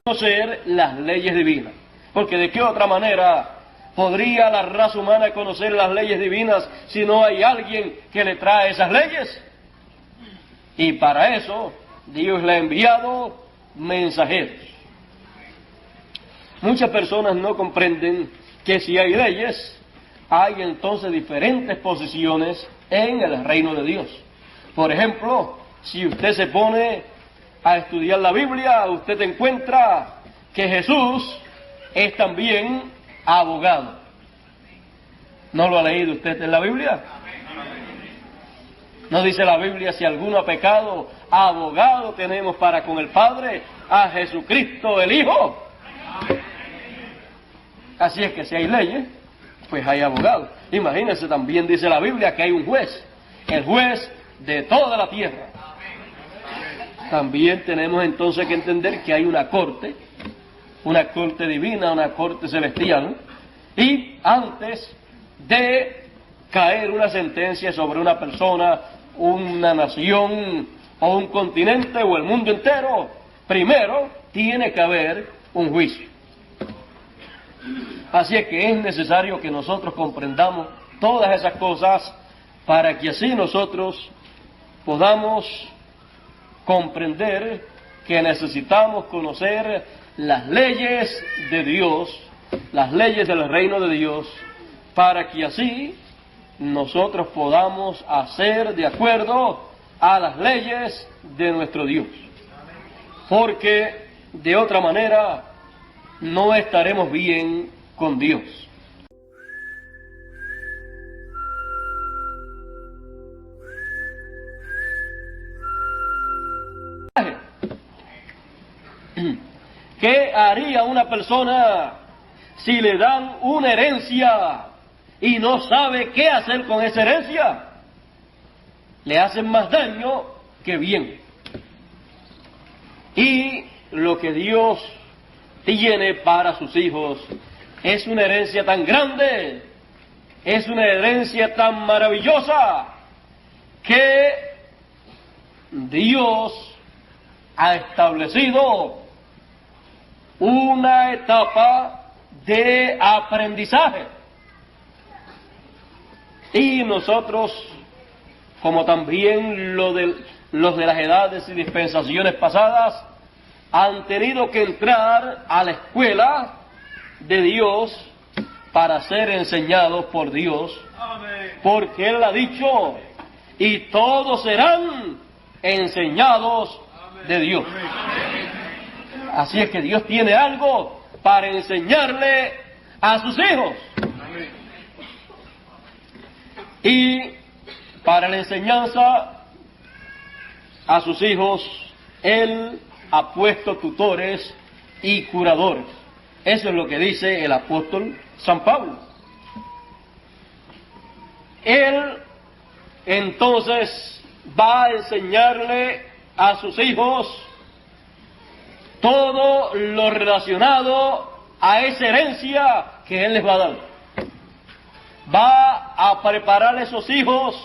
conocer las leyes divinas. Porque de qué otra manera podría la raza humana conocer las leyes divinas si no hay alguien que le trae esas leyes. Y para eso Dios le ha enviado mensajeros. Muchas personas no comprenden que si hay leyes, hay entonces diferentes posiciones en el reino de Dios. Por ejemplo, si usted se pone a estudiar la Biblia, usted encuentra que Jesús es también abogado. ¿No lo ha leído usted en la Biblia? ¿No dice la Biblia, si alguno ha pecado, abogado tenemos para con el Padre, a Jesucristo el Hijo? Así es que si hay leyes, pues hay abogados. Imagínense, también dice la Biblia que hay un juez, el juez de toda la tierra. También tenemos entonces que entender que hay una corte divina, una corte celestial, y antes de caer una sentencia sobre una persona, una nación, o un continente, o el mundo entero, primero tiene que haber un juicio. Así es que es necesario que nosotros comprendamos todas esas cosas para que así nosotros podamos comprender que necesitamos conocer las leyes de Dios, las leyes del reino de Dios, para que así nosotros podamos hacer de acuerdo a las leyes de nuestro Dios. Porque de otra manera no estaremos bien con Dios. ¿Qué haría una persona si le dan una herencia y no sabe qué hacer con esa herencia? Le hacen más daño que bien. Y lo que Dios tiene para sus hijos es una herencia tan grande, es una herencia tan maravillosa, que Dios ha establecido una etapa de aprendizaje. Y nosotros, como también los de las edades y dispensaciones pasadas, han tenido que entrar a la escuela de Dios para ser enseñados por Dios. Amén. Porque Él ha dicho, y todos serán enseñados de Dios. Amén. Así es que Dios tiene algo para enseñarle a sus hijos. Amén. Y para la enseñanza a sus hijos, Él ha puesto tutores y curadores. Eso es lo que dice el apóstol San Pablo. Él entonces va a enseñarle a sus hijos todo lo relacionado a esa herencia que Él les va a dar. Va a preparar a esos hijos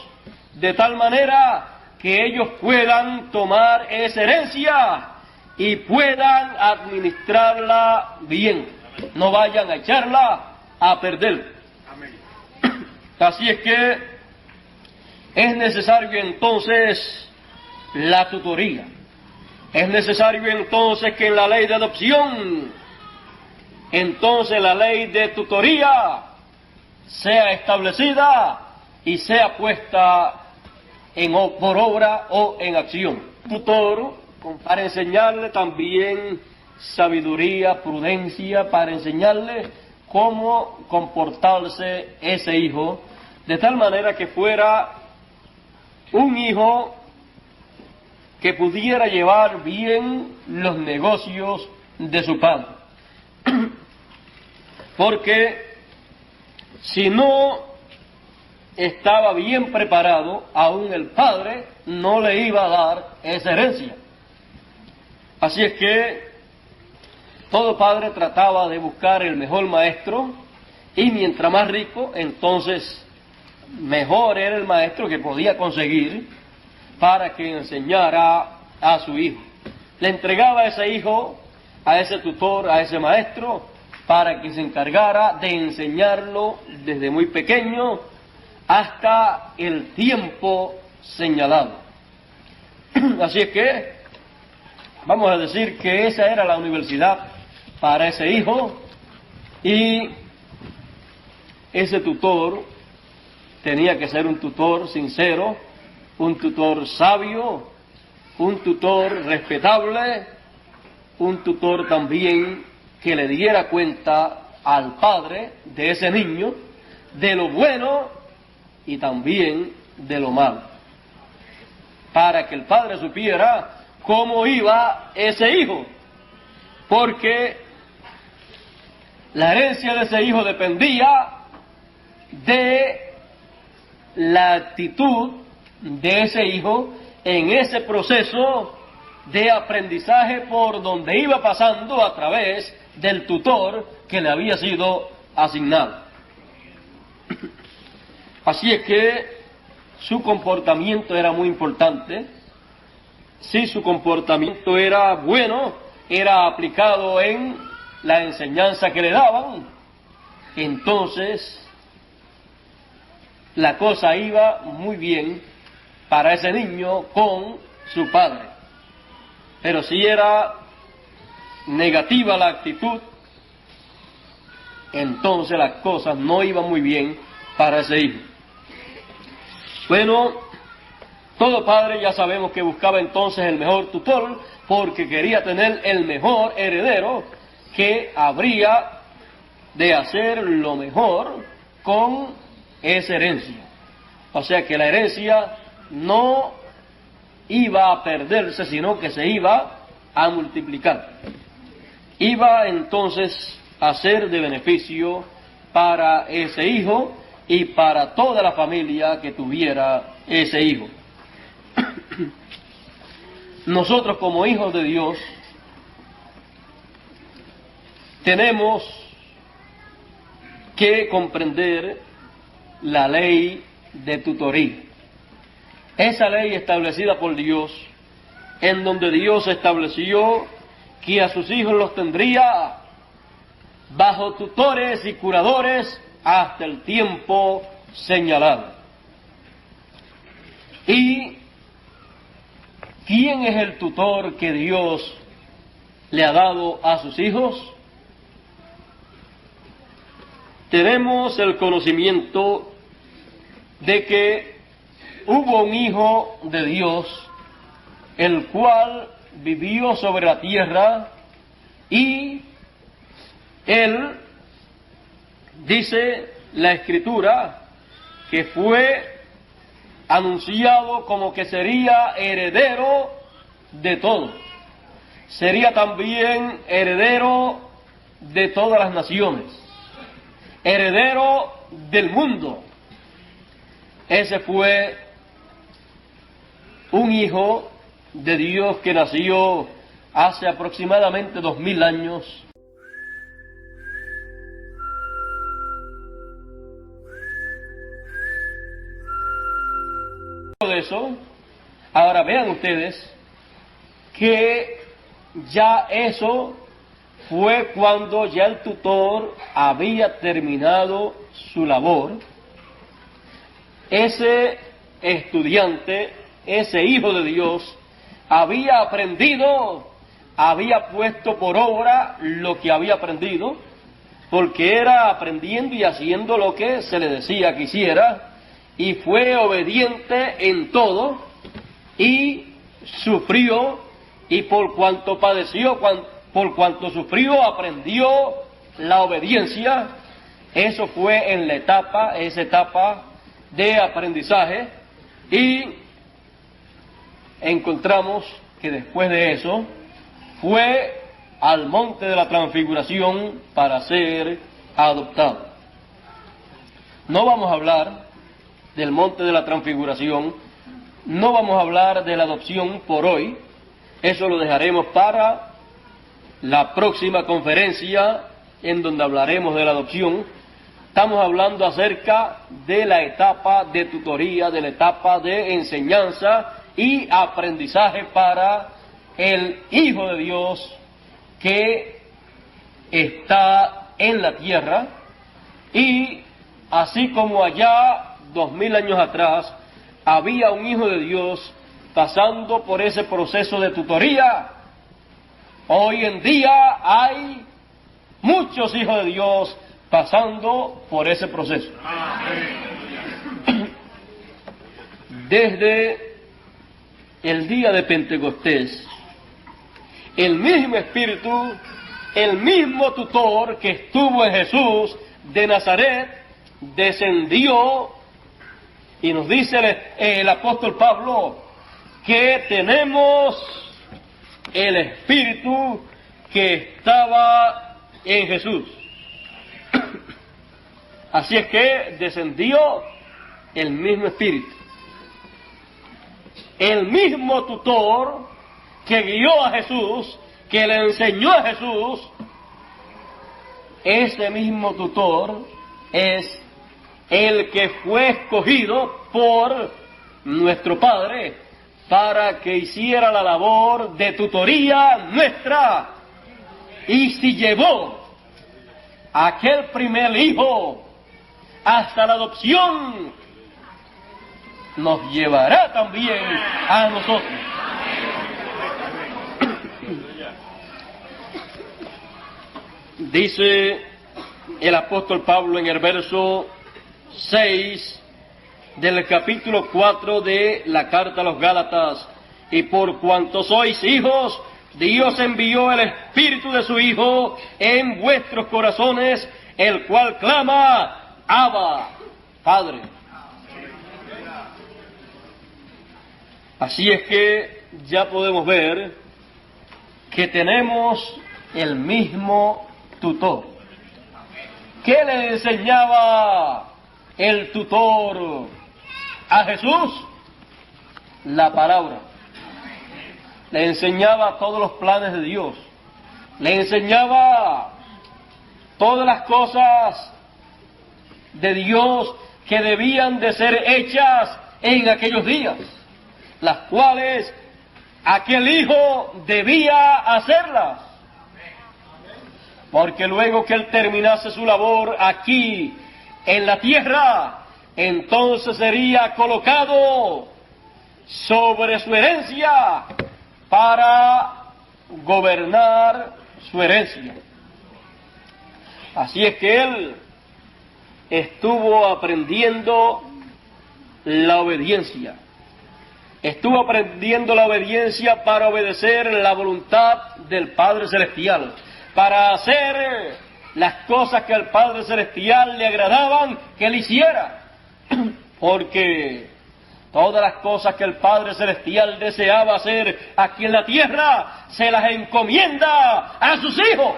de tal manera que ellos puedan tomar esa herencia y puedan administrarla bien. No vayan a echarla a perder. Así es que es necesario entonces la tutoría. Es necesario entonces que en la ley de adopción, entonces la ley de tutoría sea establecida y sea puesta por obra o en acción. Tutor, para enseñarle también sabiduría, prudencia, para enseñarle cómo comportarse ese hijo, de tal manera que fuera un hijo que pudiera llevar bien los negocios de su padre. Porque si no estaba bien preparado, aún el padre no le iba a dar esa herencia. Así es que todo padre trataba de buscar el mejor maestro, y mientras más rico, entonces mejor era el maestro que podía conseguir para que enseñara a su hijo. Le entregaba a ese hijo a ese tutor, a ese maestro, para que se encargara de enseñarlo desde muy pequeño hasta el tiempo señalado. Así es que vamos a decir que esa era la universidad para ese hijo, y ese tutor tenía que ser un tutor sincero, un tutor sabio, un tutor respetable, un tutor también que le diera cuenta al padre de ese niño de lo bueno y también de lo malo, para que el padre supiera cómo iba ese hijo, porque la herencia de ese hijo dependía de la actitud de ese hijo en ese proceso de aprendizaje por donde iba pasando a través del tutor que le había sido asignado. Así es que su comportamiento era muy importante. Si su comportamiento era bueno, era aplicado en la enseñanza que le daban, entonces la cosa iba muy bien para ese niño con su padre. Pero si era negativa la actitud, entonces las cosas no iban muy bien para ese hijo. Bueno, todo padre ya sabemos que buscaba entonces el mejor tutor, porque quería tener el mejor heredero, que habría de hacer lo mejor con esa herencia. O sea que la herencia no iba a perderse, sino que se iba a multiplicar. Iba entonces a ser de beneficio para ese hijo y para toda la familia que tuviera ese hijo. Nosotros como hijos de Dios tenemos que comprender la ley de tutoría. Esa ley establecida por Dios, en donde Dios estableció que a sus hijos los tendría bajo tutores y curadores hasta el tiempo señalado. ¿Y quién es el tutor que Dios le ha dado a sus hijos? Tenemos el conocimiento de que hubo un hijo de Dios, el cual vivió sobre la tierra, y él, dice la Escritura, que fue anunciado como que sería heredero de todo. Sería también heredero de todas las naciones, heredero del mundo. Ese fue un hijo de Dios que nació hace aproximadamente 2000 años. De eso, ahora vean ustedes que ya eso fue cuando ya el tutor había terminado su labor. Ese estudiante, ese hijo de Dios, había aprendido, había puesto por obra lo que había aprendido, porque era aprendiendo y haciendo lo que se le decía que hiciera, y fue obediente en todo, y sufrió, y por cuanto padeció, por cuanto sufrió, aprendió la obediencia. Eso fue en esa etapa de aprendizaje, y encontramos que después de eso fue al monte de la transfiguración para ser adoptado. No vamos a hablar del monte de la transfiguración, no vamos a hablar de la adopción por hoy, eso lo dejaremos para la próxima conferencia en donde hablaremos de la adopción. Estamos hablando acerca de la etapa de tutoría, de la etapa de enseñanza y aprendizaje para el Hijo de Dios, que está en la tierra, y así como allá 2000 años atrás había un hijo de Dios pasando por ese proceso de tutoría, hoy en día hay muchos hijos de Dios pasando por ese proceso. Desde el día de Pentecostés, el mismo Espíritu, el mismo tutor que estuvo en Jesús de Nazaret, descendió, y nos dice el apóstol Pablo que tenemos el Espíritu que estaba en Jesús. Así es que descendió el mismo Espíritu. El mismo tutor que guió a Jesús, que le enseñó a Jesús, ese mismo tutor es el que fue escogido por nuestro Padre para que hiciera la labor de tutoría nuestra. Y si llevó a aquel primer hijo hasta la adopción, nos llevará también a nosotros. Dice el apóstol Pablo en el verso 6 del capítulo 4 de la carta a los Gálatas: y por cuanto sois hijos, Dios envió el Espíritu de su Hijo en vuestros corazones, el cual clama: Abba, Padre. Así es que ya podemos ver que tenemos el mismo tutor. ¿Qué le enseñaba el tutor a Jesús? La palabra. Le enseñaba todos los planes de Dios. Le enseñaba todas las cosas de Dios que debían de ser hechas en aquellos días, las cuales aquel hijo debía hacerlas, porque luego que él terminase su labor aquí en la tierra, entonces sería colocado sobre su herencia para gobernar su herencia. Así es que él estuvo aprendiendo la obediencia. Estuvo aprendiendo la obediencia para obedecer la voluntad del Padre Celestial, para hacer las cosas que al Padre Celestial le agradaban que él hiciera, porque todas las cosas que el Padre Celestial deseaba hacer aquí en la tierra, se las encomienda a sus hijos.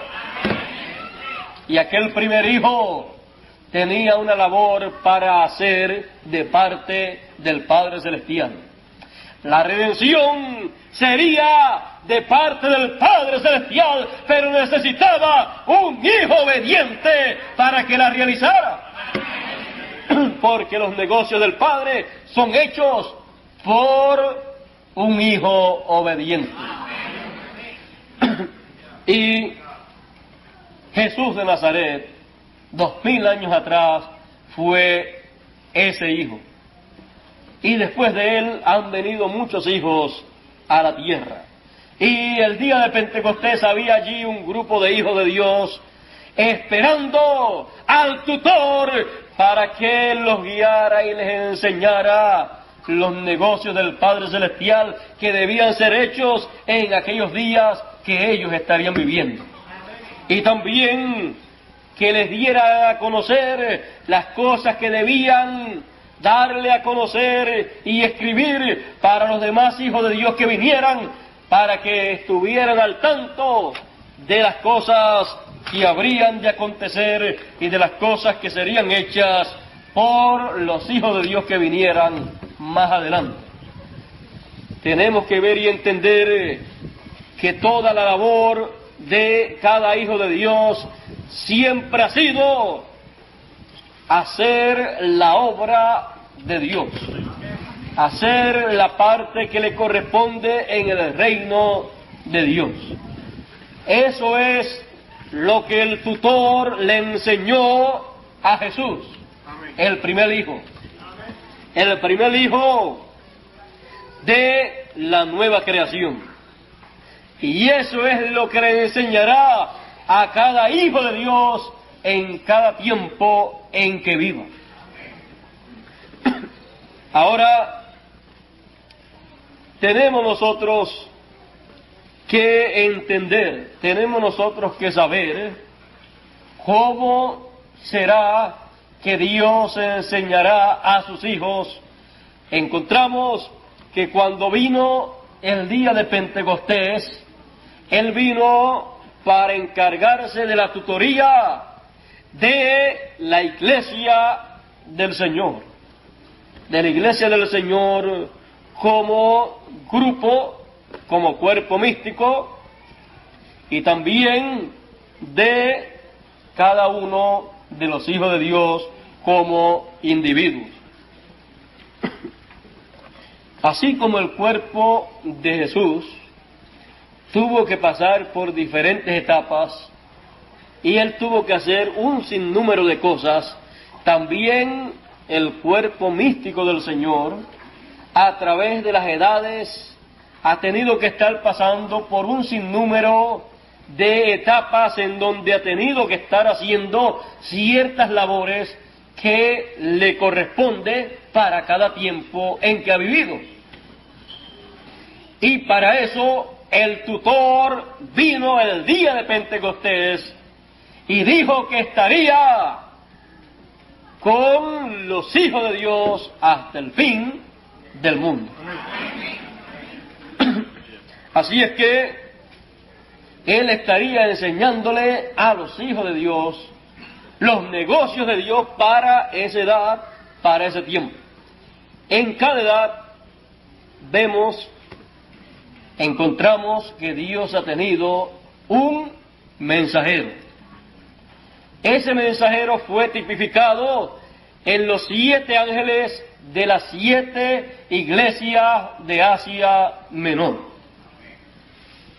Y aquel primer hijo tenía una labor para hacer de parte del Padre Celestial. La redención sería de parte del Padre Celestial, pero necesitaba un hijo obediente para que la realizara. Porque los negocios del Padre son hechos por un hijo obediente. Y Jesús de Nazaret, 2000 años atrás, fue ese hijo. Y después de él han venido muchos hijos a la tierra. Y el día de Pentecostés había allí un grupo de hijos de Dios esperando al tutor para que él los guiara y les enseñara los negocios del Padre Celestial que debían ser hechos en aquellos días que ellos estarían viviendo. Y también que les diera a conocer las cosas que debían darle a conocer y escribir para los demás hijos de Dios que vinieran, para que estuvieran al tanto de las cosas que habrían de acontecer y de las cosas que serían hechas por los hijos de Dios que vinieran más adelante. Tenemos que ver y entender que toda la labor de cada hijo de Dios siempre ha sido hacer la obra de Dios, hacer la parte que le corresponde en el reino de Dios. Eso es lo que el tutor le enseñó a Jesús, el primer hijo. El primer hijo de la nueva creación. Y eso es lo que le enseñará a cada hijo de Dios en cada tiempo en que viva. Ahora, tenemos nosotros que entender, tenemos nosotros que saber cómo será que Dios enseñará a sus hijos. Encontramos que cuando vino el día de Pentecostés, Él vino para encargarse de la tutoría de la iglesia del Señor, de la iglesia del Señor como grupo, como cuerpo místico, y también de cada uno de los hijos de Dios como individuos. Así como el cuerpo de Jesús tuvo que pasar por diferentes etapas y Él tuvo que hacer un sinnúmero de cosas, también el cuerpo místico del Señor, a través de las edades, ha tenido que estar pasando por un sinnúmero de etapas en donde ha tenido que estar haciendo ciertas labores que le corresponde para cada tiempo en que ha vivido. Y para eso el tutor vino el día de Pentecostés y dijo que estaría con los hijos de Dios hasta el fin del mundo. Así es que Él estaría enseñándole a los hijos de Dios los negocios de Dios para esa edad, para ese tiempo. En cada edad encontramos que Dios ha tenido un mensajero. Ese mensajero fue tipificado en los 7 ángeles de las 7 iglesias de Asia Menor.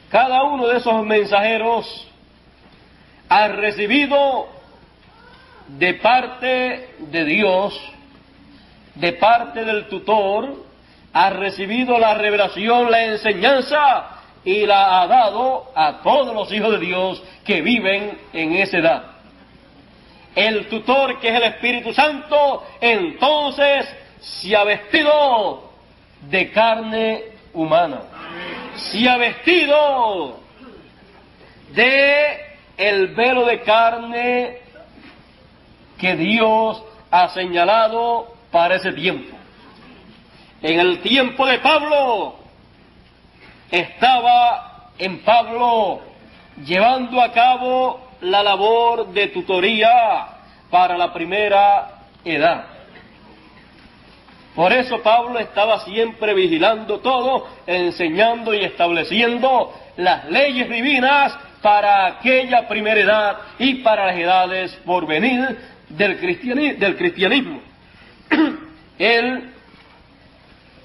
Cada uno de esos mensajeros ha recibido de parte de Dios, de parte del tutor, ha recibido la revelación, la enseñanza, y la ha dado a todos los hijos de Dios que viven en esa edad. El tutor, que es el Espíritu Santo, entonces se ha vestido de carne humana. Se ha vestido de el velo de carne que Dios ha señalado para ese tiempo. En el tiempo de Pablo, estaba en Pablo llevando a cabo la labor de tutoría para la primera edad. Por eso Pablo estaba siempre vigilando todo, enseñando y estableciendo las leyes divinas para aquella primera edad y para las edades por venir del cristianismo. Él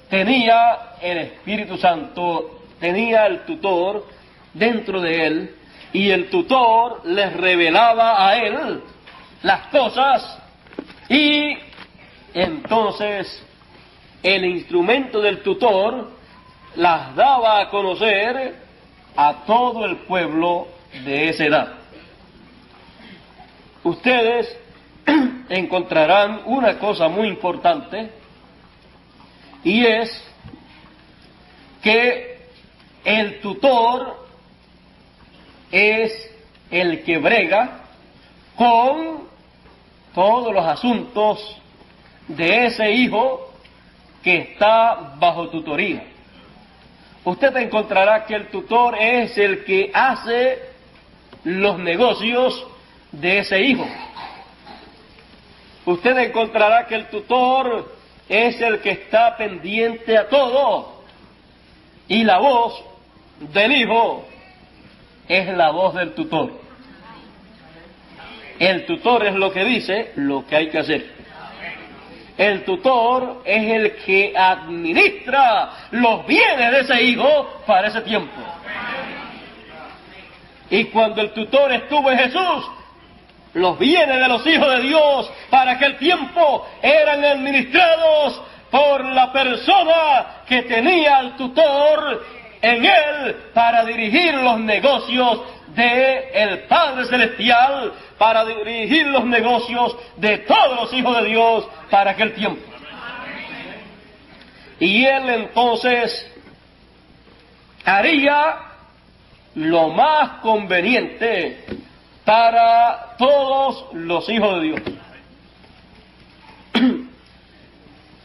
tenía el Espíritu Santo, tenía el tutor dentro de él, y el tutor les revelaba a él las cosas, y entonces el instrumento del tutor las daba a conocer a todo el pueblo de esa edad. Ustedes encontrarán una cosa muy importante, y es que el tutor es el que brega con todos los asuntos de ese hijo que está bajo tutoría. Usted encontrará que el tutor es el que hace los negocios de ese hijo. Usted encontrará que el tutor es el que está pendiente a todo, y la voz del hijo es la voz del tutor. El tutor es lo que dice lo que hay que hacer. El tutor es el que administra los bienes de ese hijo para ese tiempo. Y cuando el tutor estuvo en Jesús, los bienes de los hijos de Dios para aquel tiempo eran administrados por la persona que tenía al tutor en él para dirigir los negocios del Padre Celestial, para dirigir los negocios de todos los hijos de Dios para aquel tiempo. Y él entonces haría lo más conveniente para todos los hijos de Dios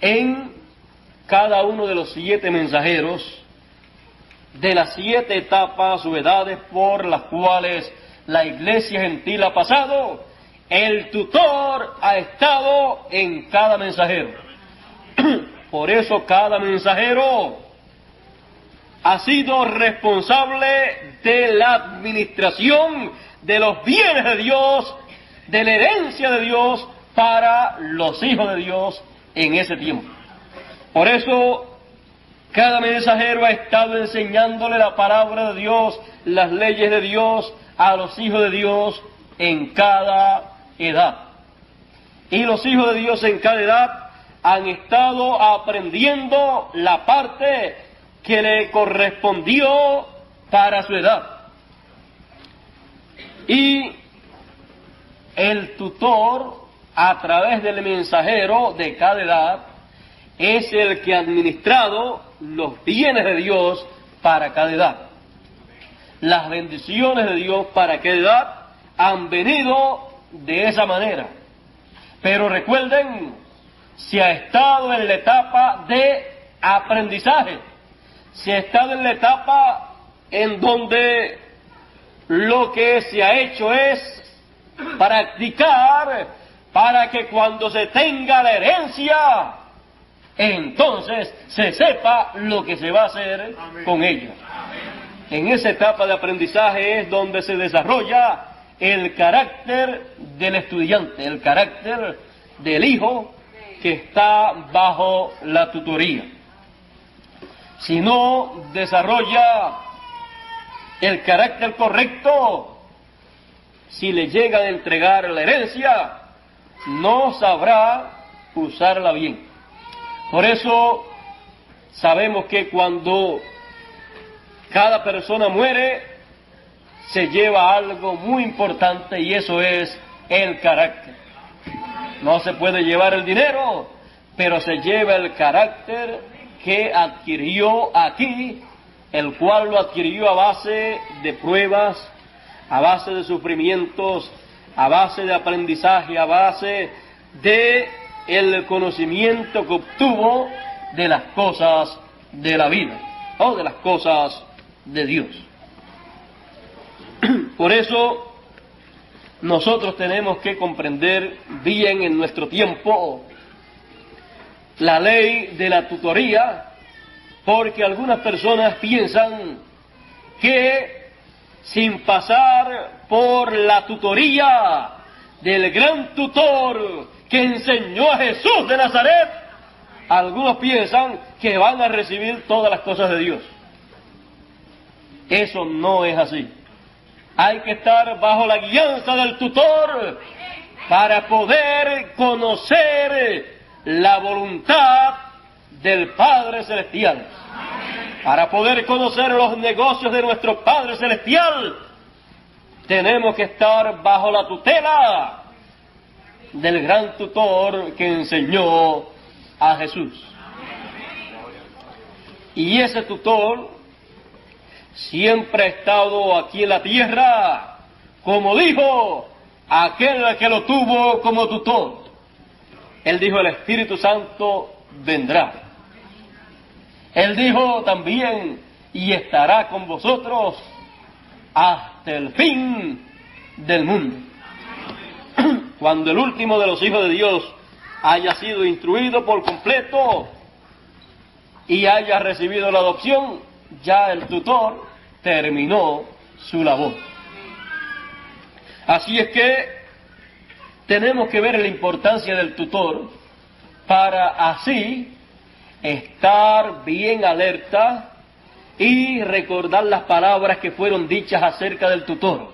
en cada uno de los 7 mensajeros de las 7 etapas o edades por las cuales la iglesia gentil ha pasado. El tutor ha estado en cada mensajero. Por eso cada mensajero ha sido responsable de la administración de los bienes de Dios, de la herencia de Dios para los hijos de Dios en ese tiempo. Por eso cada mensajero ha estado enseñándole la palabra de Dios, las leyes de Dios a los hijos de Dios en cada edad. Y los hijos de Dios en cada edad han estado aprendiendo la parte que le correspondió para su edad. Y el tutor, a través del mensajero de cada edad, es el que ha administrado los bienes de Dios para cada edad. Las bendiciones de Dios para cada edad han venido de esa manera. Pero recuerden, se ha estado en la etapa de aprendizaje, se ha estado en la etapa en donde lo que se ha hecho es practicar para que cuando se tenga la herencia, entonces se sepa lo que se va a hacer con ella. En esa etapa de aprendizaje es donde se desarrolla el carácter del estudiante, el carácter del hijo que está bajo la tutoría. Si no desarrolla el carácter correcto, si le llegan a entregar la herencia, no sabrá usarla bien. Por eso sabemos que cuando cada persona muere, se lleva algo muy importante y eso es el carácter. No se puede llevar el dinero, pero se lleva el carácter que adquirió aquí, el cual lo adquirió a base de pruebas, a base de sufrimientos, a base de aprendizaje, a base de el conocimiento que obtuvo de las cosas de la vida o de las cosas de Dios. Por eso nosotros tenemos que comprender bien en nuestro tiempo la ley de la tutoría, porque algunas personas piensan que sin pasar por la tutoría del gran tutor que enseñó a Jesús de Nazaret, algunos piensan que van a recibir todas las cosas de Dios. Eso no es así. Hay que estar bajo la guianza del tutor para poder conocer la voluntad del Padre Celestial. Para poder conocer los negocios de nuestro Padre Celestial, tenemos que estar bajo la tutela del gran tutor que enseñó a Jesús. Y ese tutor siempre ha estado aquí en la tierra, como dijo aquel que lo tuvo como tutor. Él dijo: el Espíritu Santo vendrá. Él dijo también: y estará con vosotros hasta el fin del mundo. Cuando el último de los hijos de Dios haya sido instruido por completo y haya recibido la adopción, ya el tutor terminó su labor. Así es que tenemos que ver la importancia del tutor para así estar bien alerta y recordar las palabras que fueron dichas acerca del tutor.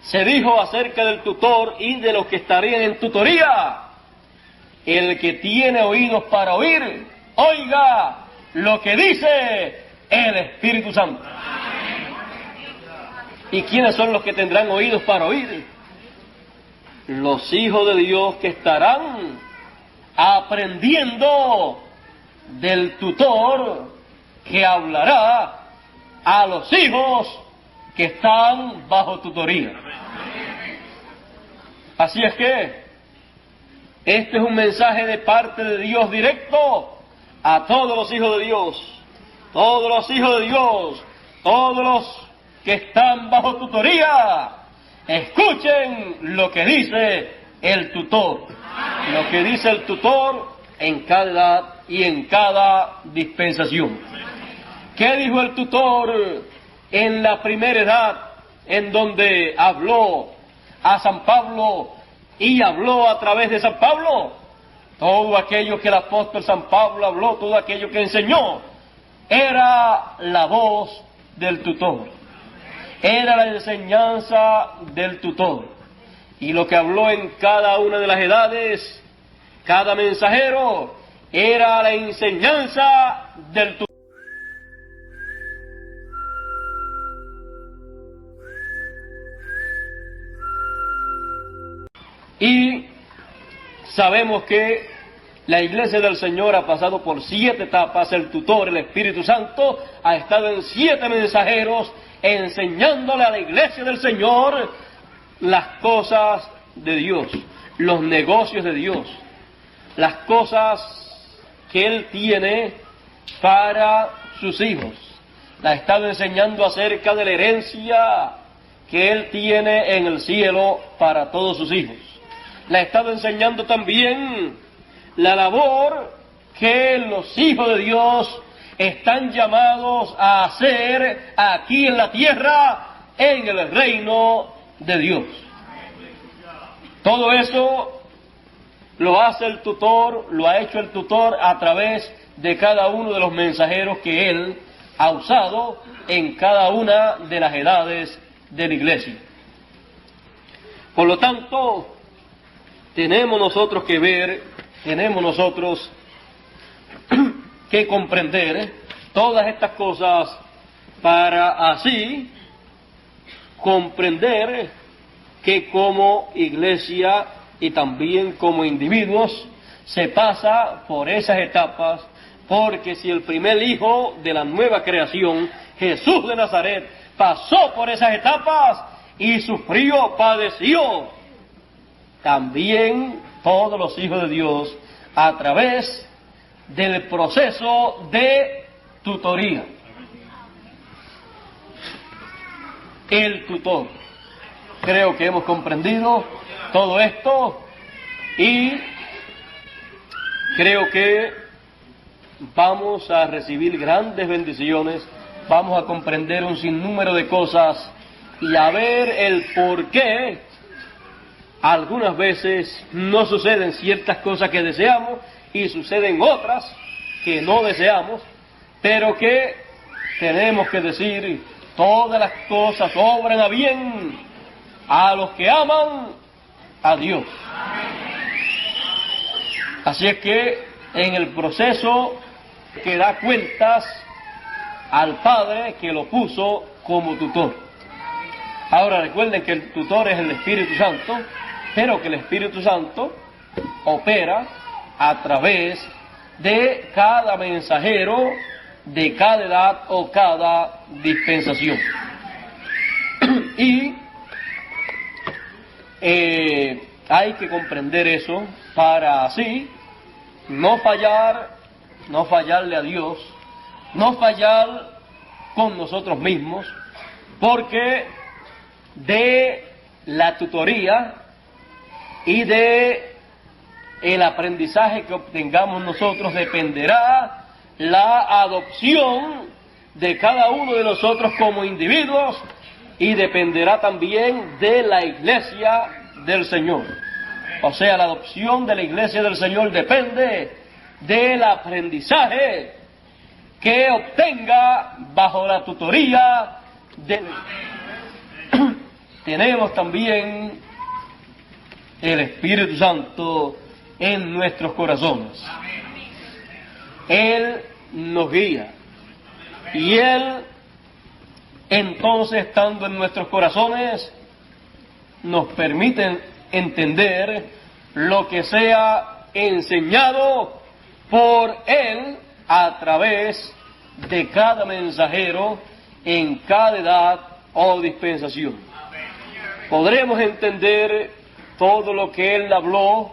Se dijo acerca del tutor y de los que estarían en tutoría: el que tiene oídos para oír, oiga lo que dice el Espíritu Santo. ¿Y quiénes son los que tendrán oídos para oír? Los hijos de Dios que estarán aprendiendo del tutor que hablará a los hijos que están bajo tutoría. Así es que este es un mensaje de parte de Dios directo a todos los hijos de Dios, todos los hijos de Dios, todos los que están bajo tutoría. Escuchen lo que dice el tutor, lo que dice el tutor en cada edad y en cada dispensación. ¿Qué dijo el tutor en la primera edad, en donde habló a San Pablo y habló a través de San Pablo? Todo aquello que el apóstol San Pablo habló, todo aquello que enseñó, era la voz del tutor, era la enseñanza del tutor. Y lo que habló en cada una de las edades, cada mensajero, era la enseñanza del tutor. Y sabemos que la Iglesia del Señor ha pasado por 7 etapas. El tutor, el Espíritu Santo, ha estado en 7 mensajeros enseñándole a la Iglesia del Señor las cosas de Dios, los negocios de Dios, las cosas que Él tiene para sus hijos. La ha estado enseñando acerca de la herencia que Él tiene en el cielo para todos sus hijos. Le ha estado enseñando también la labor que los hijos de Dios están llamados a hacer aquí en la tierra, en el reino de Dios. Todo eso lo hace el tutor, lo ha hecho el tutor a través de cada uno de los mensajeros que él ha usado en cada una de las edades de la iglesia. Por lo tanto, tenemos nosotros que ver, tenemos nosotros que comprender todas estas cosas para así comprender que como iglesia y también como individuos se pasa por esas etapas, porque si el primer hijo de la nueva creación, Jesús de Nazaret, pasó por esas etapas y sufrió, padeció, también todos los hijos de Dios a través del proceso de tutoría. El tutor. Creo que hemos comprendido todo esto y creo que vamos a recibir grandes bendiciones, vamos a comprender un sinnúmero de cosas y a ver el por qué algunas veces no suceden ciertas cosas que deseamos y suceden otras que no deseamos, pero que tenemos que decir: todas las cosas obran a bien a los que aman a Dios. Así es que en el proceso que da cuentas al Padre que lo puso como tutor. Ahora recuerden que el tutor es el Espíritu Santo, pero que el Espíritu Santo opera a través de cada mensajero, de cada edad o cada dispensación. Y hay que comprender eso para así no fallarle a Dios, no fallar con nosotros mismos, porque de la tutoría y de el aprendizaje que obtengamos nosotros dependerá la adopción de cada uno de nosotros como individuos y dependerá también de la iglesia del Señor. O sea, la adopción de la iglesia del Señor depende del aprendizaje que obtenga bajo la tutoría de... Tenemos también el Espíritu Santo en nuestros corazones. Él nos guía y Él, entonces, estando en nuestros corazones, nos permite entender lo que sea enseñado por Él a través de cada mensajero en cada edad o dispensación. Podremos entender todo lo que Él habló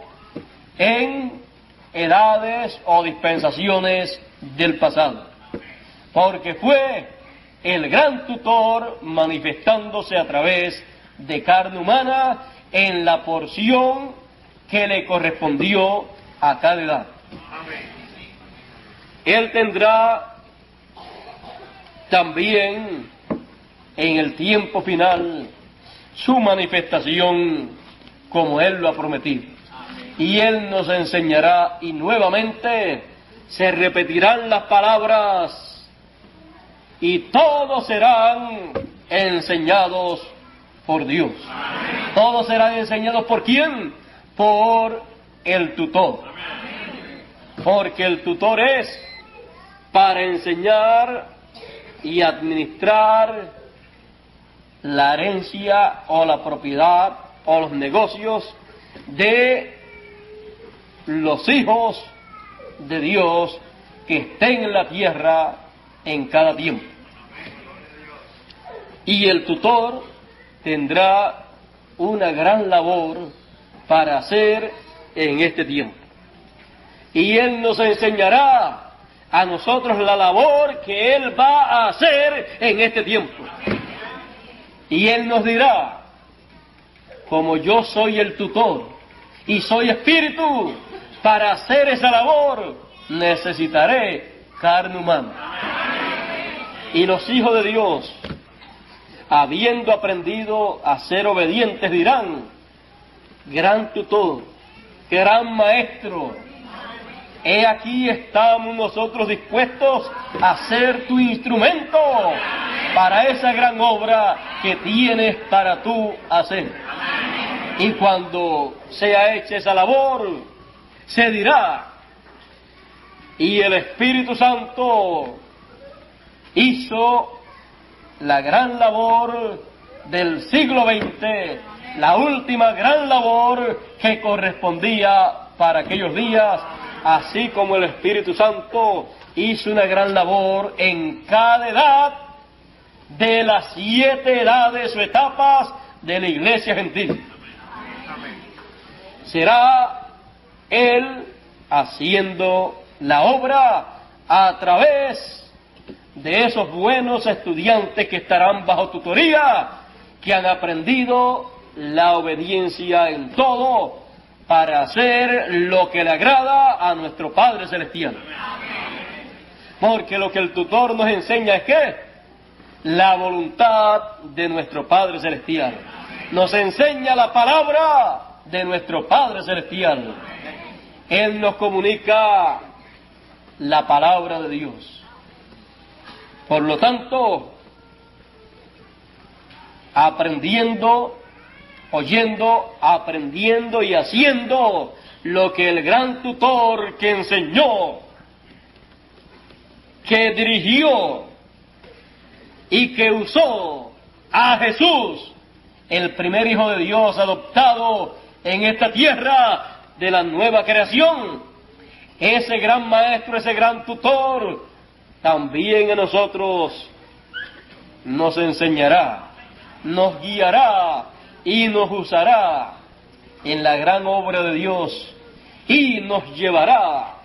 en edades o dispensaciones del pasado, porque fue el gran tutor manifestándose a través de carne humana en la porción que le correspondió a cada edad. Él tendrá también en el tiempo final su manifestación como Él lo ha prometido. Y Él nos enseñará, y nuevamente se repetirán las palabras, y todos serán enseñados por Dios. Todos serán enseñados ¿por quién? Por el tutor. Porque el tutor es para enseñar y administrar la herencia o la propiedad o los negocios de los hijos de Dios que estén en la tierra en cada tiempo. Y el tutor tendrá una gran labor para hacer en este tiempo. Y Él nos enseñará a nosotros la labor que Él va a hacer en este tiempo. Y Él nos dirá, como yo soy el tutor y soy espíritu, para hacer esa labor necesitaré carne humana. Y los hijos de Dios, habiendo aprendido a ser obedientes, dirán, gran tutor, gran maestro, he aquí estamos nosotros dispuestos a ser tu instrumento para esa gran obra que tienes para tú hacer. Y cuando sea hecha esa labor, se dirá, y el Espíritu Santo hizo la gran labor del siglo XX, la última gran labor que correspondía para aquellos días, así como el Espíritu Santo hizo una gran labor en cada edad de las 7 edades o etapas de la iglesia gentil. Será Él haciendo la obra a través de esos buenos estudiantes que estarán bajo tutoría, que han aprendido la obediencia en todo para hacer lo que le agrada a nuestro Padre Celestial. Porque lo que el tutor nos enseña es que la voluntad de nuestro Padre Celestial. Nos enseña la palabra de nuestro Padre Celestial. Él nos comunica la palabra de Dios. Por lo tanto, aprendiendo, oyendo, aprendiendo y haciendo lo que el gran tutor que enseñó, que dirigió y que usó a Jesús, el primer Hijo de Dios adoptado en esta tierra de la nueva creación, ese gran maestro, ese gran tutor, también a nosotros nos enseñará, nos guiará y nos usará en la gran obra de Dios y nos llevará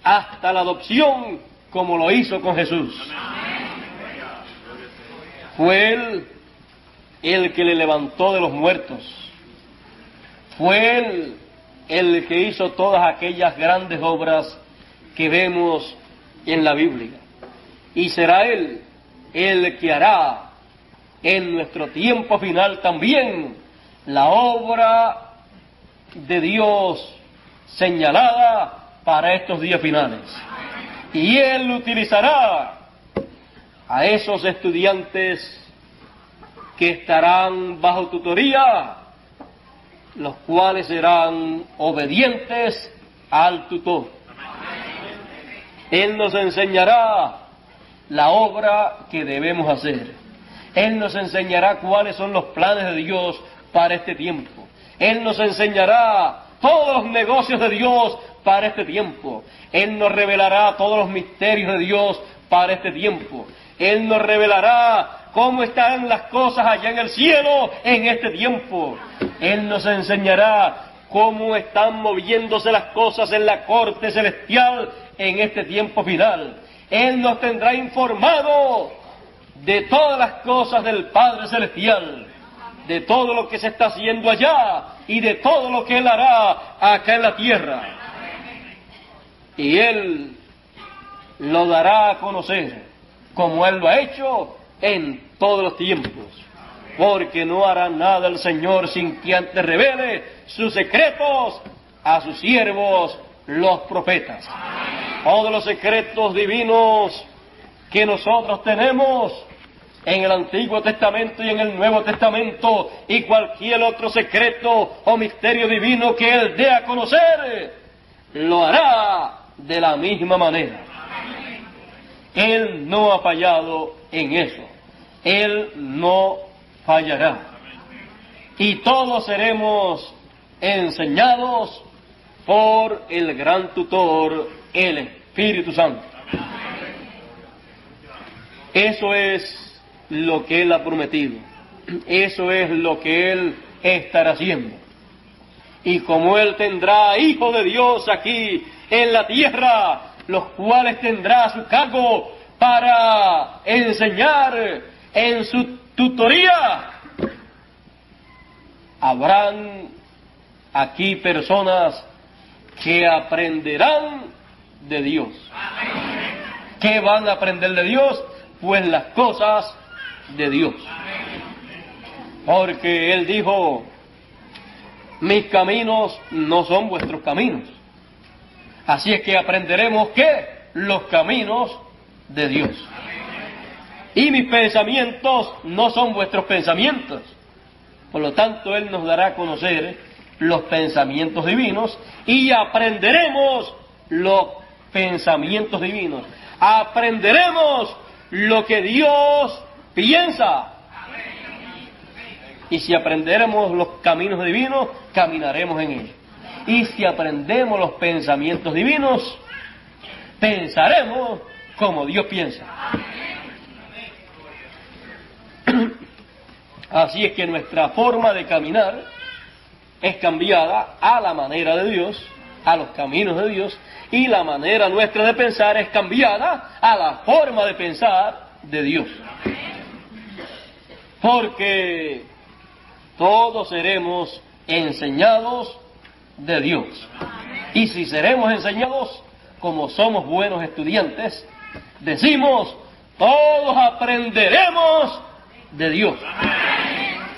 hasta la adopción como lo hizo con Jesús. Fue Él el que le levantó de los muertos. Fue Él el que hizo todas aquellas grandes obras que vemos en la Biblia. Y será Él el que hará en nuestro tiempo final también la obra de Dios señalada para estos días finales. Y Él utilizará a esos estudiantes que estarán bajo tutoría, los cuales serán obedientes al tutor. Él nos enseñará la obra que debemos hacer. Él nos enseñará cuáles son los planes de Dios para este tiempo. Él nos enseñará todos los negocios de Dios para este tiempo. Él nos revelará todos los misterios de Dios para este tiempo. Él nos revelará cómo están las cosas allá en el cielo en este tiempo. Él nos enseñará cómo están moviéndose las cosas en la corte celestial en este tiempo final. Él nos tendrá informado de todas las cosas del Padre Celestial, de todo lo que se está haciendo allá y de todo lo que Él hará acá en la tierra. Y Él lo dará a conocer, como Él lo ha hecho en todos los tiempos. Porque no hará nada el Señor sin que antes revele sus secretos a sus siervos, los profetas. Todos los secretos divinos que nosotros tenemos en el Antiguo Testamento y en el Nuevo Testamento, y cualquier otro secreto o misterio divino que Él dé a conocer, lo hará de la misma manera. Él no ha fallado en eso. Él no fallará. Y todos seremos enseñados por el gran tutor, el Espíritu Santo. Eso es lo que Él ha prometido. Eso es lo que Él estará haciendo. Y como Él tendrá hijos de Dios aquí en la tierra, los cuales tendrá a su cargo para enseñar en su tutoría, habrán aquí personas que aprenderán de Dios. ¿Qué van a aprender de Dios? Pues las cosas de Dios. Porque Él dijo: mis caminos no son vuestros caminos. Así es que aprenderemos ¿qué? Los caminos de Dios. Y mis pensamientos no son vuestros pensamientos. Por lo tanto, Él nos dará a conocer los pensamientos divinos y aprenderemos los pensamientos divinos. Aprenderemos lo que Dios piensa. Y si aprenderemos los caminos divinos, caminaremos en ellos. Y si aprendemos los pensamientos divinos, pensaremos como Dios piensa. Así es que nuestra forma de caminar es cambiada a la manera de Dios, a los caminos de Dios, y la manera nuestra de pensar es cambiada a la forma de pensar de Dios. Porque todos seremos enseñados de Dios. Y si seremos enseñados, como somos buenos estudiantes, decimos: todos aprenderemos de Dios.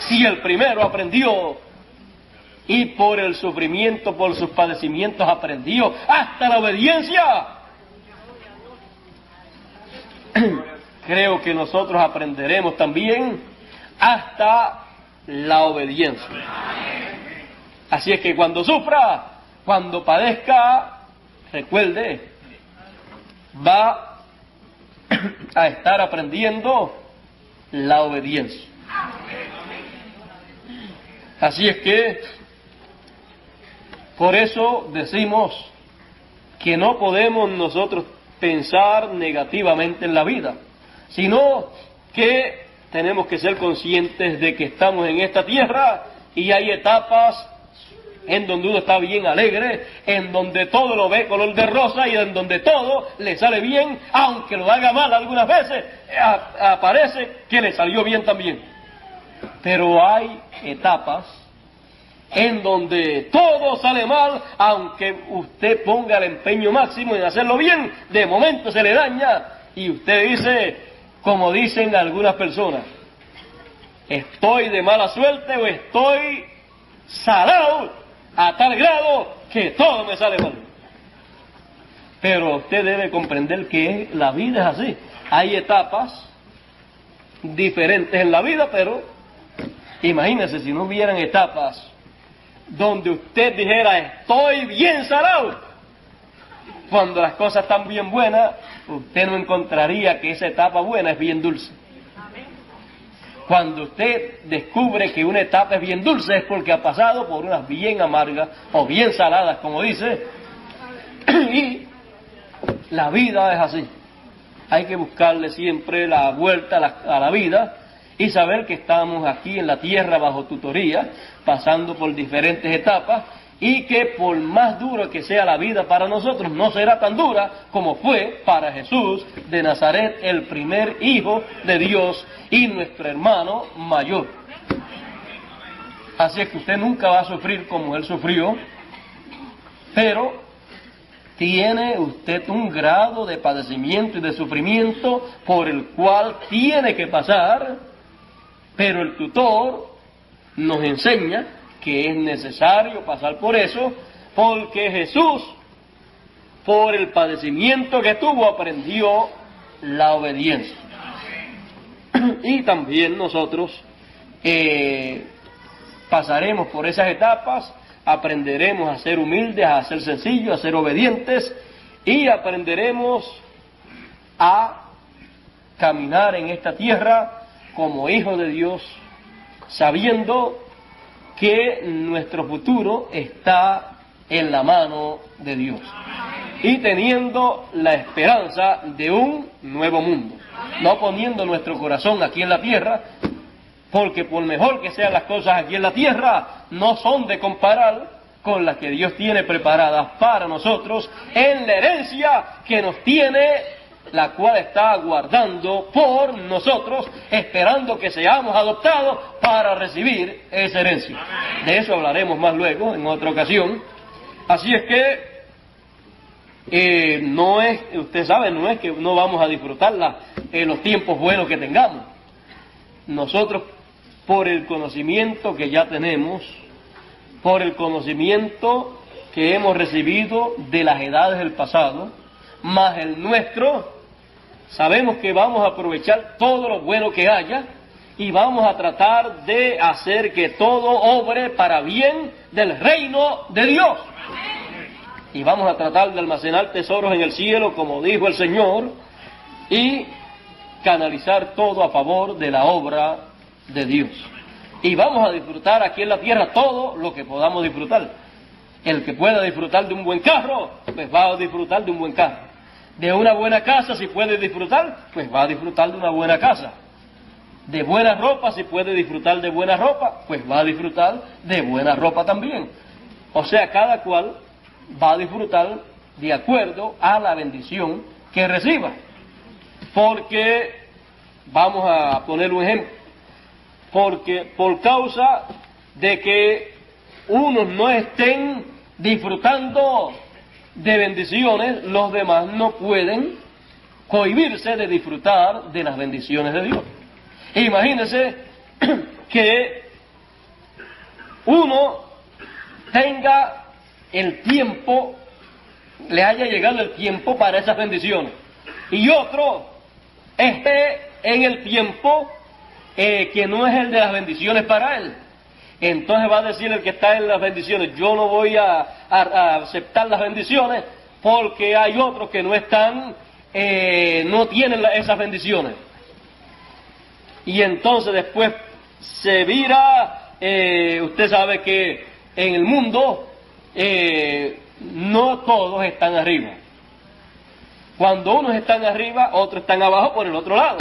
Si el primero aprendió y por el sufrimiento, por sus padecimientos aprendió hasta la obediencia, creo que nosotros aprenderemos también hasta la obediencia. Así es que cuando sufra, cuando padezca, recuerde, va a estar aprendiendo la obediencia. Así es que, por eso decimos que no podemos nosotros pensar negativamente en la vida, sino que tenemos que ser conscientes de que estamos en esta tierra y hay etapas en donde uno está bien alegre, en donde todo lo ve color de rosa y en donde todo le sale bien, aunque lo haga mal algunas veces, aparece que le salió bien también. Pero hay etapas en donde todo sale mal, aunque usted ponga el empeño máximo en hacerlo bien, de momento se le daña y usted dice, como dicen algunas personas: estoy de mala suerte o estoy salado a tal grado que todo me sale mal. Pero usted debe comprender que la vida es así. Hay etapas diferentes en la vida, pero imagínese si no hubieran etapas donde usted dijera, estoy bien salado. Cuando las cosas están bien buenas, usted no encontraría que esa etapa buena es bien dulce. Cuando usted descubre que una etapa es bien dulce es porque ha pasado por unas bien amargas o bien saladas, como dice, y la vida es así. Hay que buscarle siempre la vuelta a la vida y saber que estamos aquí en la tierra bajo tutoría, pasando por diferentes etapas, y que por más duro que sea la vida para nosotros, no será tan dura como fue para Jesús de Nazaret, el primer Hijo de Dios y nuestro hermano mayor. Así es que usted nunca va a sufrir como Él sufrió, pero tiene usted un grado de padecimiento y de sufrimiento por el cual tiene que pasar, pero el tutor nos enseña que es necesario pasar por eso, porque Jesús, por el padecimiento que tuvo, aprendió la obediencia. Y también nosotros pasaremos por esas etapas, aprenderemos a ser humildes, a ser sencillos, a ser obedientes, y aprenderemos a caminar en esta tierra como hijos de Dios, sabiendo que nuestro futuro está en la mano de Dios y teniendo la esperanza de un nuevo mundo, no poniendo nuestro corazón aquí en la tierra, porque por mejor que sean las cosas aquí en la tierra, no son de comparar con las que Dios tiene preparadas para nosotros en la herencia que nos tiene, la cual está aguardando por nosotros, esperando que seamos adoptados para recibir esa herencia. De eso hablaremos más luego, en otra ocasión. Así es que no es, usted sabe, no es que no vamos a disfrutarla en los tiempos buenos que tengamos. Nosotros, por el conocimiento que ya tenemos, por el conocimiento que hemos recibido de las edades del pasado, más el nuestro, sabemos que vamos a aprovechar todo lo bueno que haya y vamos a tratar de hacer que todo obre para bien del reino de Dios. Y vamos a tratar de almacenar tesoros en el cielo, como dijo el Señor, y canalizar todo a favor de la obra de Dios. Y vamos a disfrutar aquí en la tierra todo lo que podamos disfrutar. El que pueda disfrutar de un buen carro, pues va a disfrutar de un buen carro. De una buena casa, si puede disfrutar, pues va a disfrutar de una buena casa. De buena ropa, si puede disfrutar de buena ropa, pues va a disfrutar de buena ropa también. O sea, cada cual va a disfrutar de acuerdo a la bendición que reciba. Porque, vamos a poner un ejemplo, porque por causa de que unos no estén disfrutando de bendiciones, los demás no pueden cohibirse de disfrutar de las bendiciones de Dios. Imagínense que uno tenga el tiempo, le haya llegado el tiempo para esas bendiciones, y otro esté en el tiempo que no es el de las bendiciones para él. Entonces va a decir el que está en las bendiciones, yo no voy a aceptar las bendiciones porque hay otros que no están, no tienen esas bendiciones. Y entonces después se vira, usted sabe que en el mundo no todos están arriba. Cuando unos están arriba, otros están abajo por el otro lado.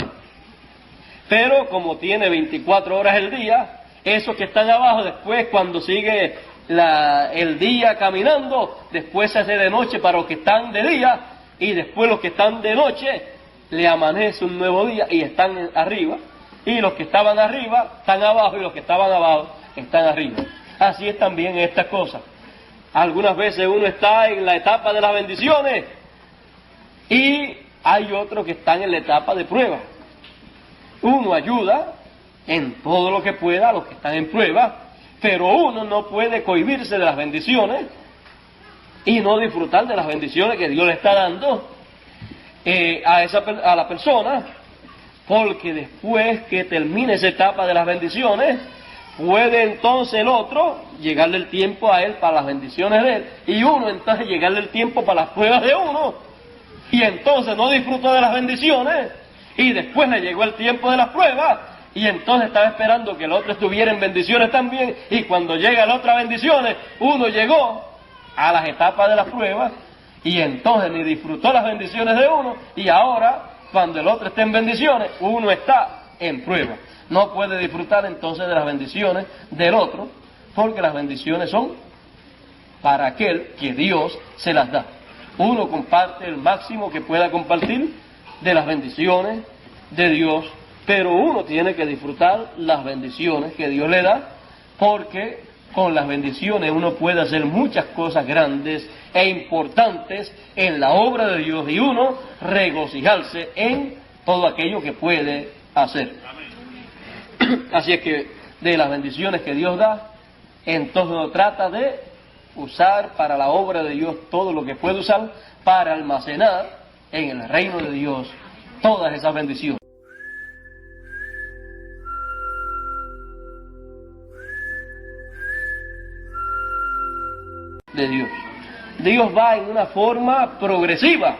Pero como tiene 24 horas el día, esos que están abajo, después cuando sigue el día caminando, después se hace de noche para los que están de día, y después los que están de noche, le amanece un nuevo día y están arriba, y los que estaban arriba están abajo, y los que estaban abajo están arriba. Así es también estas cosas. Algunas veces uno está en la etapa de las bendiciones, y hay otros que están en la etapa de prueba. Uno ayuda en todo lo que pueda a los que están en prueba, pero uno no puede cohibirse de las bendiciones y no disfrutar de las bendiciones que Dios le está dando a la persona, porque después que termine esa etapa de las bendiciones, puede entonces el otro llegarle el tiempo a él para las bendiciones de él, y uno entonces llegarle el tiempo para las pruebas de uno, y entonces no disfrutó de las bendiciones, y después le llegó el tiempo de las pruebas, y entonces estaba esperando que el otro estuviera en bendiciones también, y cuando llega la otra bendiciones, uno llegó a las etapas de las pruebas, y entonces ni disfrutó las bendiciones de uno, y ahora, cuando el otro está en bendiciones, uno está en prueba. No puede disfrutar entonces de las bendiciones del otro, porque las bendiciones son para aquel que Dios se las da. Uno comparte el máximo que pueda compartir de las bendiciones de Dios, pero uno tiene que disfrutar las bendiciones que Dios le da, porque con las bendiciones uno puede hacer muchas cosas grandes e importantes en la obra de Dios, y uno regocijarse en todo aquello que puede hacer. Así es que de las bendiciones que Dios da, entonces uno trata de usar para la obra de Dios todo lo que puede usar para almacenar en el reino de Dios todas esas bendiciones de Dios. Dios va en una forma progresiva,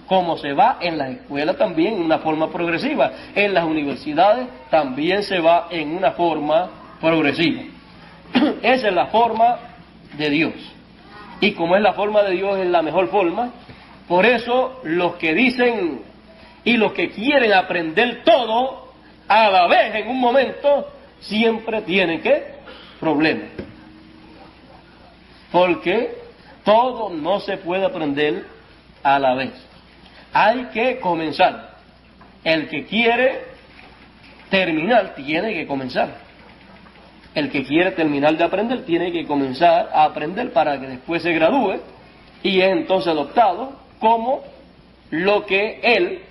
como se va en las escuelas también en una forma progresiva, en las universidades también se va en una forma progresiva. Esa es la forma de Dios, y como es la forma de Dios, es la mejor forma. Por eso los que dicen y los que quieren aprender todo a la vez en un momento, siempre tienen problemas, porque todo no se puede aprender a la vez. Hay que comenzar. El que quiere terminar tiene que comenzar. El que quiere terminar de aprender tiene que comenzar a aprender para que después se gradúe y es entonces adoptado como lo que él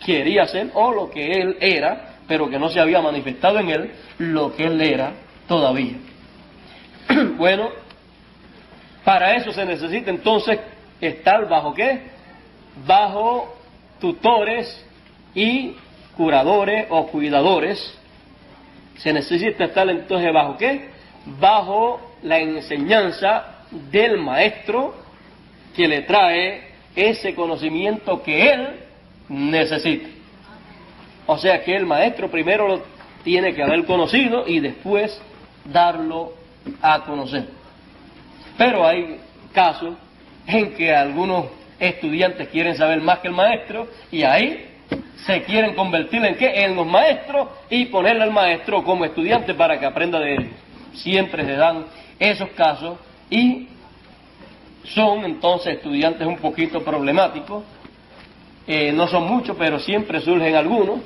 quería ser o lo que él era, pero que no se había manifestado en él lo que él era todavía. Bueno, para eso se necesita entonces estar bajo ¿qué? Bajo tutores y curadores o cuidadores. Se necesita estar entonces bajo ¿qué? Bajo la enseñanza del maestro que le trae ese conocimiento que él necesita. O sea que el maestro primero lo tiene que haber conocido y después darlo a conocer. Pero hay casos en que algunos estudiantes quieren saber más que el maestro, y ahí se quieren convertir en ¿qué? En los maestros, y ponerle al maestro como estudiante para que aprenda de él. Siempre se dan esos casos, y son entonces estudiantes un poquito problemáticos. No son muchos, pero siempre surgen algunos,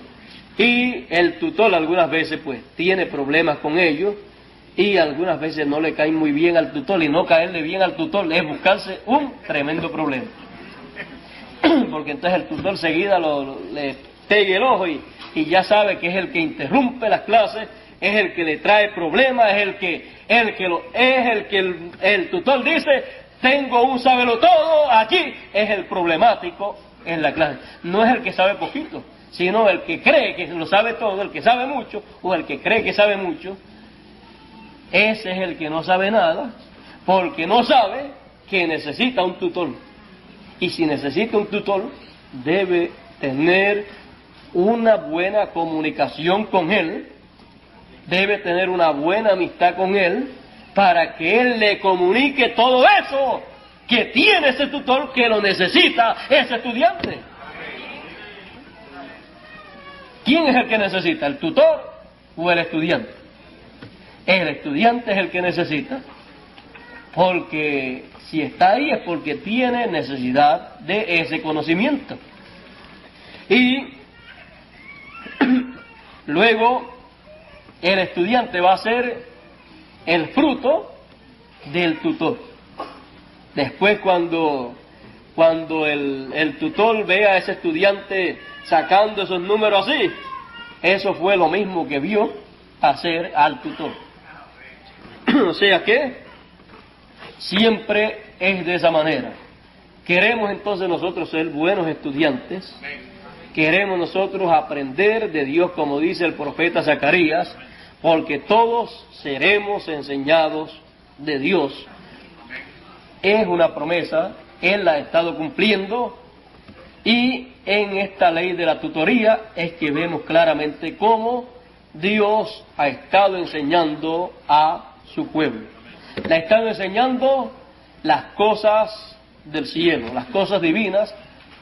y el tutor algunas veces pues tiene problemas con ellos, y algunas veces no le caen muy bien al tutor, y no caerle bien al tutor es buscarse un tremendo problema. Porque entonces el tutor seguida le pegue el ojo y ya sabe que es el que interrumpe las clases, es el que le trae problemas, es el que el tutor dice, tengo un sabelotodo aquí, es el problemático en la clase. No es el que sabe poquito, sino el que cree que lo sabe todo, el que sabe mucho, o el que cree que sabe mucho. Ese es el que no sabe nada, porque no sabe que necesita un tutor. Y si necesita un tutor, debe tener una buena comunicación con él, debe tener una buena amistad con él, para que él le comunique todo eso que tiene ese tutor, que lo necesita ese estudiante. ¿Quién es el que necesita, el tutor o el estudiante? El estudiante es el que necesita, porque si está ahí es porque tiene necesidad de ese conocimiento. Y luego el estudiante va a ser el fruto del tutor. Después cuando el tutor ve a ese estudiante sacando esos números así, eso fue lo mismo que vio hacer al tutor. O sea que siempre es de esa manera. Queremos entonces nosotros ser buenos estudiantes, queremos nosotros aprender de Dios, como dice el profeta Zacarías, porque todos seremos enseñados de Dios. Es una promesa, Él la ha estado cumpliendo, y en esta ley de la tutoría es que vemos claramente cómo Dios ha estado enseñando a su pueblo. Le ha estado enseñando las cosas del cielo, las cosas divinas,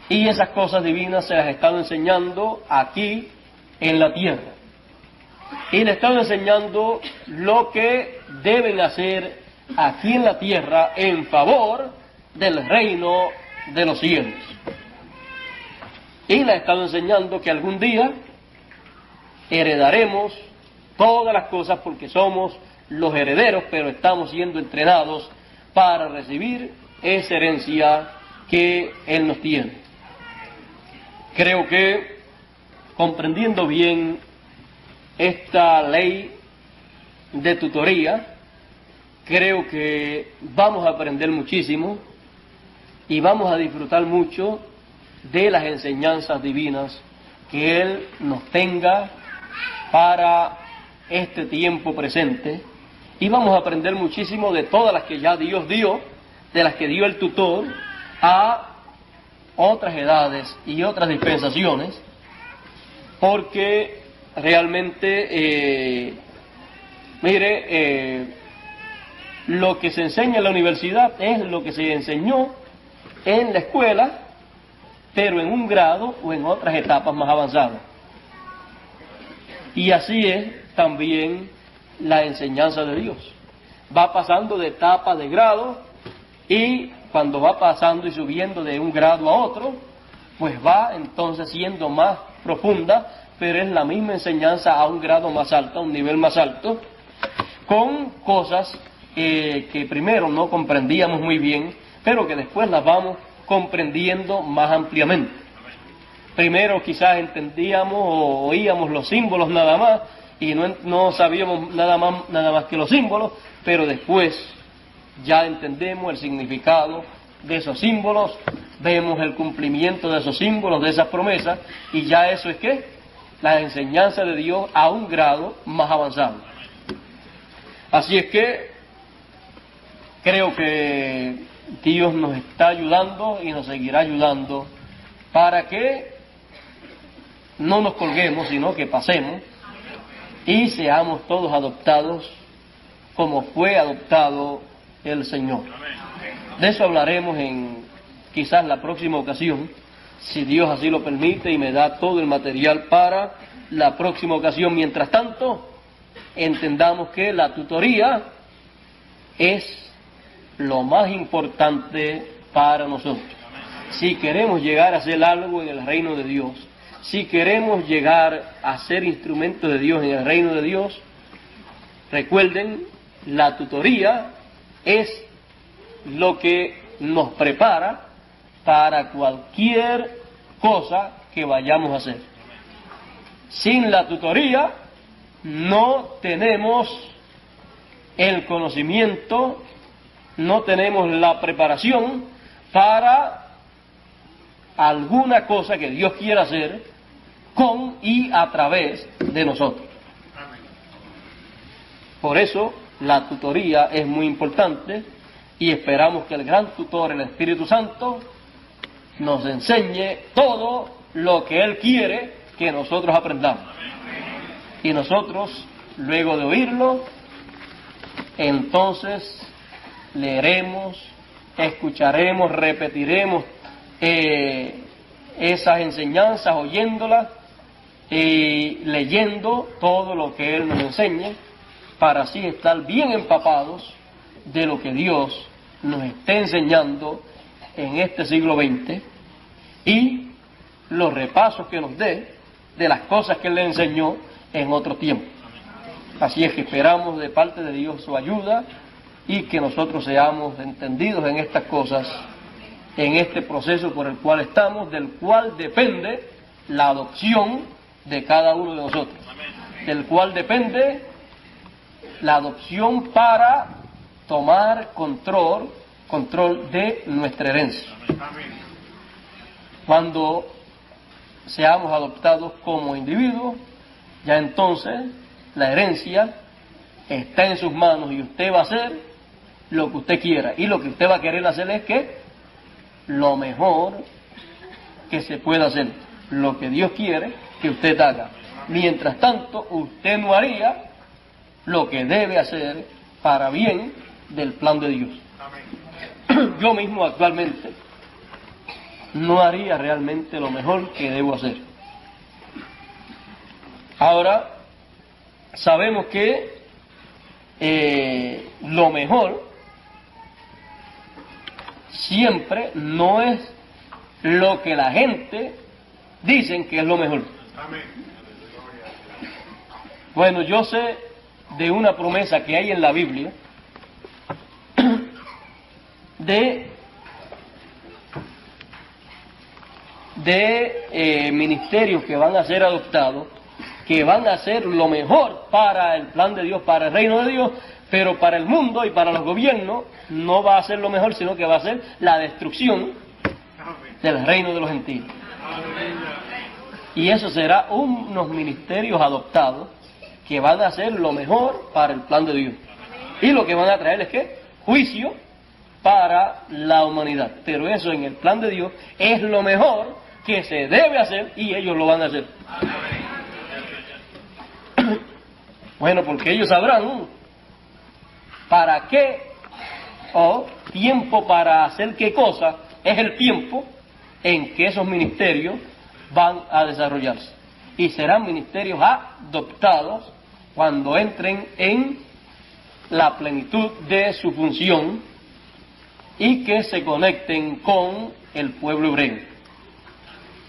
y esas cosas divinas se las ha estado enseñando aquí en la tierra. Y le ha estado enseñando lo que deben hacer aquí en la tierra en favor del reino de los cielos. Y le ha estado enseñando que algún día heredaremos todas las cosas porque somos los herederos, pero estamos siendo entrenados para recibir esa herencia que Él nos tiene. Creo que comprendiendo bien esta ley de tutoría, creo que vamos a aprender muchísimo y vamos a disfrutar mucho de las enseñanzas divinas que Él nos tenga para este tiempo presente, y vamos a aprender muchísimo de todas las que ya Dios dio, de las que dio el tutor a otras edades y otras dispensaciones, porque realmente, lo que se enseña en la universidad es lo que se enseñó en la escuela, pero en un grado o en otras etapas más avanzadas. Y así es también la enseñanza de Dios. Va pasando de etapa de grado, y cuando va pasando y subiendo de un grado a otro, pues va entonces siendo más profunda, pero es la misma enseñanza a un grado más alto, a un nivel más alto, con cosas que primero no comprendíamos muy bien, pero que después las vamos comprendiendo más ampliamente. Primero quizás entendíamos o oíamos los símbolos nada más, y no sabíamos nada más que los símbolos, pero después ya entendemos el significado de esos símbolos, vemos el cumplimiento de esos símbolos, de esas promesas, y ya eso es que la enseñanza de Dios a un grado más avanzado. Así es que creo que Dios nos está ayudando y nos seguirá ayudando para que no nos colguemos, sino que pasemos y seamos todos adoptados como fue adoptado el Señor. De eso hablaremos en quizás la próxima ocasión, si Dios así lo permite y me da todo el material para la próxima ocasión. Mientras tanto, entendamos que la tutoría es lo más importante para nosotros. Si queremos llegar a hacer algo en el reino de Dios, si queremos llegar a ser instrumento de Dios en el reino de Dios, recuerden, la tutoría es lo que nos prepara para cualquier cosa que vayamos a hacer. Sin la tutoría no tenemos el conocimiento, no tenemos la preparación para alguna cosa que Dios quiera hacer con y a través de nosotros. Por eso la tutoría es muy importante, y esperamos que el gran tutor, el Espíritu Santo, nos enseñe todo lo que Él quiere que nosotros aprendamos. Y nosotros, luego de oírlo, entonces leeremos, escucharemos, repetiremos esas enseñanzas, oyéndolas y leyendo todo lo que Él nos enseñe, para así estar bien empapados de lo que Dios nos está enseñando en este siglo XX, y los repasos que nos dé de las cosas que Él le enseñó en otro tiempo. Así es que esperamos de parte de Dios su ayuda, y que nosotros seamos entendidos en estas cosas, en este proceso por el cual estamos, del cual depende la adopción de cada uno de nosotros, del cual depende la adopción para tomar control control de nuestra herencia. Cuando seamos adoptados como individuos, ya entonces la herencia está en sus manos y usted va a hacer lo que usted quiera. Y lo que usted va a querer hacer es que lo mejor que se pueda hacer, lo que Dios quiere que usted haga. Mientras tanto, usted no haría lo que debe hacer para bien del plan de Dios. Yo mismo actualmente no haría realmente lo mejor que debo hacer. Ahora, sabemos que lo mejor siempre no es lo que la gente dicen que es lo mejor. Bueno, yo sé de una promesa que hay en la Biblia de ministerios que van a ser adoptados, que van a hacer lo mejor para el plan de Dios, para el reino de Dios, pero para el mundo y para los gobiernos no va a ser lo mejor, sino que va a ser la destrucción del reino de los gentiles. Y eso será unos ministerios adoptados que van a hacer lo mejor para el plan de Dios. Y lo que van a traer es ¿qué? Juicio para la humanidad. Pero eso en el plan de Dios es lo mejor que se debe hacer y ellos lo van a hacer. Bueno, porque ellos sabrán para qué o tiempo para hacer qué cosa es el tiempo en que esos ministerios van a desarrollarse. Y serán ministerios adoptados cuando entren en la plenitud de su función y que se conecten con el pueblo hebreo.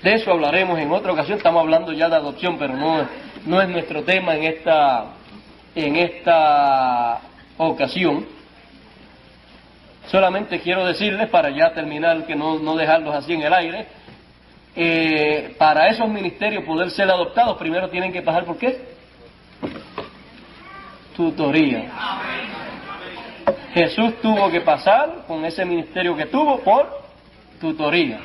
De eso hablaremos en otra ocasión. Estamos hablando ya de adopción, pero no es nuestro tema en esta ocasión. Solamente quiero decirles, para ya terminar, que no dejarlos así en el aire, para esos ministerios poder ser adoptados, primero tienen que pasar ¿por qué? Tutoría. Jesús tuvo que pasar con ese ministerio que tuvo por tutoría.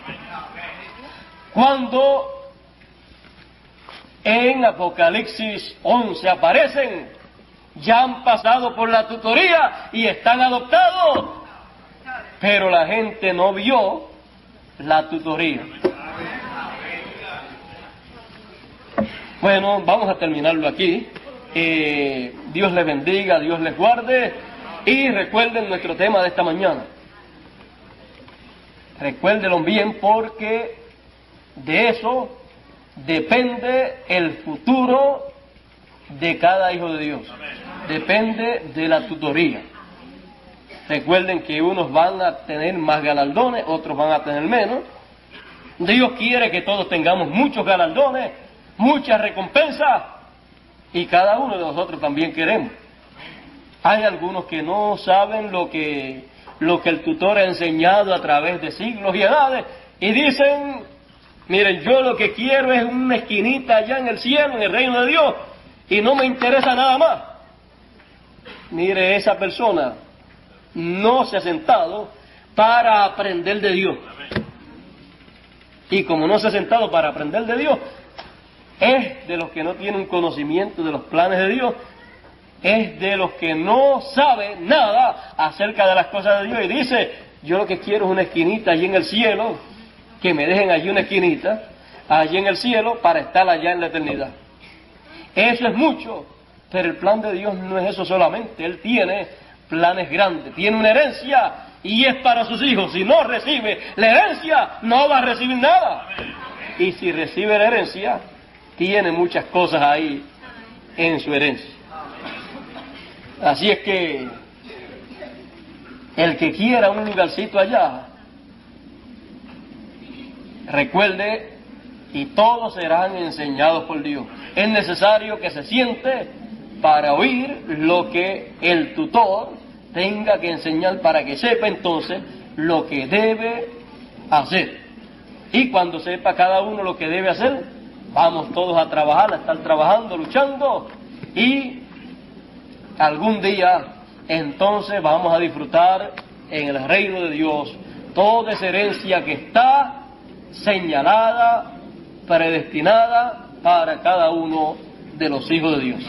Cuando en Apocalipsis 11 aparecen, ya han pasado por la tutoría y están adoptados, pero la gente no vio la tutoría. Bueno, vamos a terminarlo aquí. Dios les bendiga, Dios les guarde y recuerden nuestro tema de esta mañana. Recuérdenlo bien porque de eso depende el futuro de cada hijo de Dios. Depende de la tutoría. Recuerden que unos van a tener más galardones, otros van a tener menos. Dios quiere que todos tengamos muchos galardones, muchas recompensas, y cada uno de nosotros también queremos. Hay algunos que no saben lo que el tutor ha enseñado a través de siglos y edades, y dicen, miren, yo lo que quiero es una esquinita allá en el cielo, en el reino de Dios, y no me interesa nada más. Mire, esa persona no se ha sentado para aprender de Dios. Y como no se ha sentado para aprender de Dios, es de los que no tienen conocimiento de los planes de Dios, es de los que no saben nada acerca de las cosas de Dios y dice, yo lo que quiero es una esquinita allí en el cielo, que me dejen allí una esquinita, allí en el cielo, para estar allá en la eternidad. Eso es mucho, pero el plan de Dios no es eso solamente. Él tiene planes grandes, tiene una herencia y es para sus hijos. Si no recibe la herencia, no va a recibir nada. Y si recibe la herencia, tiene muchas cosas ahí en su herencia. Así es que el que quiera un lugarcito allá, recuerde, y todos serán enseñados por Dios. Es necesario que se siente para oír lo que el tutor tenga que enseñar, para que sepa entonces lo que debe hacer. Y cuando sepa cada uno lo que debe hacer, vamos todos a trabajar, a estar trabajando, luchando, y algún día entonces vamos a disfrutar en el reino de Dios, toda esa herencia que está señalada, predestinada para cada uno de los hijos de Dios.